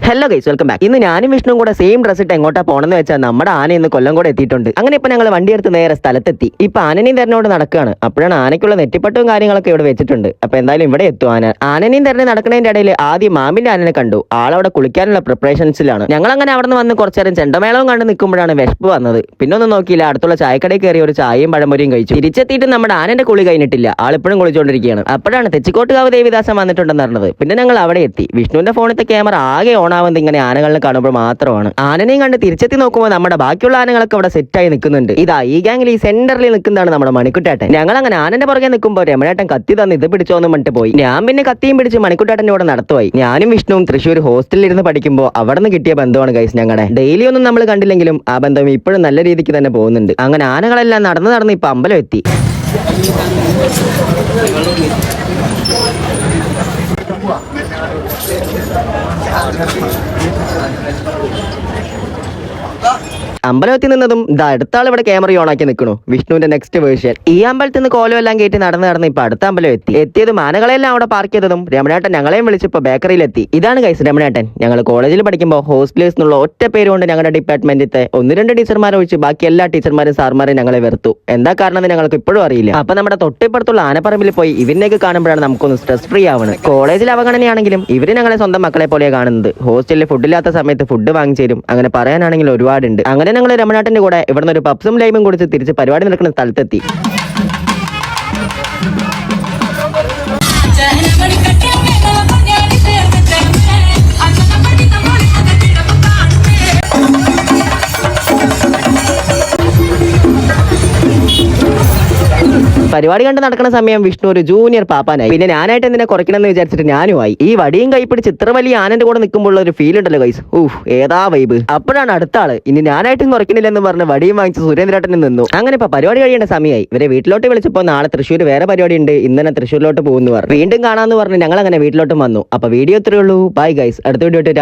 Hello guys, welcome back. ഇന്ന് ഞാനും വിഷ്ണുവും കൂടെ സെയിം ഡ്രസ് ഇട്ട് എങ്ങോട്ടാ പോണെന്ന് വെച്ചാൽ നമ്മുടെ ആന ഇന്ന് കൊല്ലം കൂടെ എത്തിയിട്ടുണ്ട്. അങ്ങനെ ഇപ്പൊ ഞങ്ങൾ വണ്ടി എടുത്ത് നേരെ സ്ഥലത്തെത്തി. ഇപ്പൊ ആനനെയും തെരഞ്ഞോട് നടക്കുകയാണ്. അപ്പോഴാണ് ആനയ്ക്കുള്ള നെറ്റിപ്പട്ടും കാര്യങ്ങളൊക്കെ ഇവിടെ വെച്ചിട്ടുണ്ട്. അപ്പൊ എന്തായാലും ഇവിടെ എത്തും ആന. ആനനെയും തെരഞ്ഞ് നടക്കുന്നതിന്റെ ഇടയിൽ ആദ്യം മാമിന്റെ ആനനെ കണ്ടു. ആളവിടെ കുളിക്കാനുള്ള പ്രിപ്പറേഷൻസിലാണ്. ഞങ്ങൾ അങ്ങനെ അവിടെ നിന്ന് വന്ന് കുറച്ചേരം ചെണ്ടമേളവും കണ്ട് നിൽക്കുമ്പോഴാണ് വിശപ്പ് വന്നത്. പിന്നെ ഒന്നും നോക്കിയില്ല, അടുത്തുള്ള ചായക്കടയിൽ കയറി ഒരു ചായയും പഴംപൊരിയും കഴിച്ചു. തിരിച്ചെത്തിയിട്ട് നമ്മുടെ ആനന്റെ കുളി കഴിഞ്ഞിട്ടില്ല, ആളിപ്പോഴും കുളിച്ചുകൊണ്ടിരിക്കുകയാണ്. അപ്പോഴാണ് തെച്ചിക്കോട്ടുകാവ് ദേവിദാസം വന്നിട്ടുണ്ടെന്ന് പറഞ്ഞത്. പിന്നെ ഞങ്ങൾ അവിടെ എത്തി. വിഷ്ണുവിന്റെ ഫോണിലത്തെ ക്യാമറ ആകെ ഓണാവുന്നത് ഇങ്ങനെ ആനകളെ കാണുമ്പോൾ മാത്രമാണ്. ആനനെയും കണ്ട് തിരിച്ചെത്തി നോക്കുമ്പോൾ നമ്മുടെ ബാക്കിയുള്ള ആനകളൊക്കെ അവിടെ സെറ്റായി നിൽക്കുന്നുണ്ട്. ഇതാ ഈ ഗാംഗിൽ ഈ സെന്ററിൽ നിൽക്കുന്നതാണ് നമ്മുടെ മണിക്കുട്ടേട്ടൻ. ഞങ്ങൾ അങ്ങനെ ആനന്റെ പുറകെ നിൽക്കുമ്പോൾ രമണേട്ടൻ കത്തി തന്ന് ഇത് പിടിച്ചോന്നും പറഞ്ഞിട്ട് പോയി. ഞാൻ പിന്നെ കത്തിയും പിടിച്ച് മണിക്കുട്ടേട്ടന്റെ കൂടെ നടത്തുപോയി. ഞാനും വിഷ്ണുവും തൃശ്ശൂർ ഹോസ്റ്റലിൽ ഇരുന്ന് പഠിക്കുമ്പോൾ അവിടെ നിന്ന് കിട്ടിയ ബന്ധമാണ് ഗൈസ് ഞങ്ങളുടെ. ഡെയിലി ഒന്നും നമ്മൾ കണ്ടില്ലെങ്കിലും ആ ബന്ധം ഇപ്പോഴും നല്ല രീതിക്ക് തന്നെ പോകുന്നുണ്ട്. അങ്ങനെ ആനകളെല്ലാം നടന്ന് ഇപ്പൊ അമ്പലം എത്തി. അമ്പലത്തിൽ നിന്നതും ഇതാ അടുത്ത ആൾ ഇവിടെ ക്യാമറ ഓൺ ആക്കി നിൽക്കണു. വിഷ്ണുവിന്റെ നെക്സ്റ്റ് വേർഷൻ. ഈ അമ്പലത്തിൽ നിന്ന് കോലം എല്ലാം കയറ്റി നടന്ന് ഇപ്പൊ അടുത്ത അമ്പലം എത്തിയതും ആനകളെല്ലാം അവിടെ പാർക്ക് ചെയ്തതും രമണേട്ടൻ ഞങ്ങളെയും വിളിച്ചപ്പോ ബേക്കറിയിലെത്തി. ഇതാണ് ഗൈസ് രമണേട്ടൻ. ഞങ്ങൾ കോളേജിൽ പഠിക്കുമ്പോൾ ഹോസ്റ്റലേഴ്സ് എന്നുള്ള ഒറ്റ പേരുകൊണ്ട് ഞങ്ങളുടെ ഡിപ്പാർട്ട്മെന്റിലത്തെ 1-2 ടീച്ചർമാരെ ഒഴിച്ച് ബാക്കി എല്ലാ ടീച്ചർമാരും സാർമാരും ഞങ്ങളെ വെറുത്തു. എന്താ കാരണം എന്ന് ഞങ്ങൾക്ക് ഇപ്പോഴും അറിയില്ല. അപ്പൊ നമ്മുടെ തൊട്ടിപ്പുറത്തുള്ള ആനപ്പറമ്പിൽ പോയി ഇവരിനേക്ക് കാണുമ്പോഴാണ് നമുക്കൊന്ന് സ്ട്രെസ് ഫ്രീ ആവുന്നത്. കോളേജിൽ അവഗണനയാണെങ്കിലും ഇവര് ഞങ്ങളെ സ്വന്തം മക്കളെ പോലെ കാണുന്നത്. ഹോസ്റ്റലിൽ ഫുഡില്ലാത്ത സമയത്ത് ഫുഡ് വാങ്ങിച്ചു തരും. അങ്ങനെ പറയാനാണെങ്കിൽ ഒരുപാടുണ്ട്. അങ്ങനെ ഞങ്ങൾ രമണാട്ടന്റെ കൂടെ ഇവിടുന്ന് ഒരു പപ്സും ലൈമും കുടിച്ച് തിരിച്ച് പരിപാടി നടക്കുന്ന സ്ഥലത്തെത്തി. പരിപാടി കണ്ട് നടക്കുന്ന സമയം വിഷ്ണു ഒരു ജൂനിയർ പാപ്പാനായി. പിന്നെ ഞാനായിട്ട് എന്തിനെ കുറയ്ക്കണമെന്ന് വിചാരിച്ചിട്ട് ഞാനുമായി. ഈ വടിയും കൈപ്പിടിച്ച് ഇത്ര വലിയ ആനന്റെ കൂടെ നിൽക്കുമ്പോൾ ഒരു ഫീൽ ഉണ്ടല്ലോ ഗൈസ്. ഏതാ വൈബ്. അപ്പോഴാണ് അടുത്ത ആള് ഇനി ഞാനായിട്ടും കുറയ്ക്കണില്ലെന്ന് പറഞ്ഞ് വടിയും വാങ്ങിച്ച് സുരേന്ദ്രേട്ടനും നിന്നു. അങ്ങനെ ഇപ്പൊ പരിപാടി കഴിയേണ്ട സമയമായി. ഇവരെ വീട്ടിലോട്ട് വിളിച്ചപ്പോൾ നാളെ തൃശ്ശൂർ വേറെ പരിപാടി ഉണ്ട്, ഇന്ന് തന്നെ തൃശ്ശൂരിലോട്ട് പോകുന്നു പറഞ്ഞു. വീണ്ടും കാണാന്ന് പറഞ്ഞ് ഞങ്ങൾ അങ്ങനെ വീട്ടിലോട്ടും വന്നു. അപ്പൊ വീഡിയോ ഇത്രയേ ഉള്ളൂ. ബൈ ഗൈസ്, അടുത്ത വീഡിയോ ഇട്ട്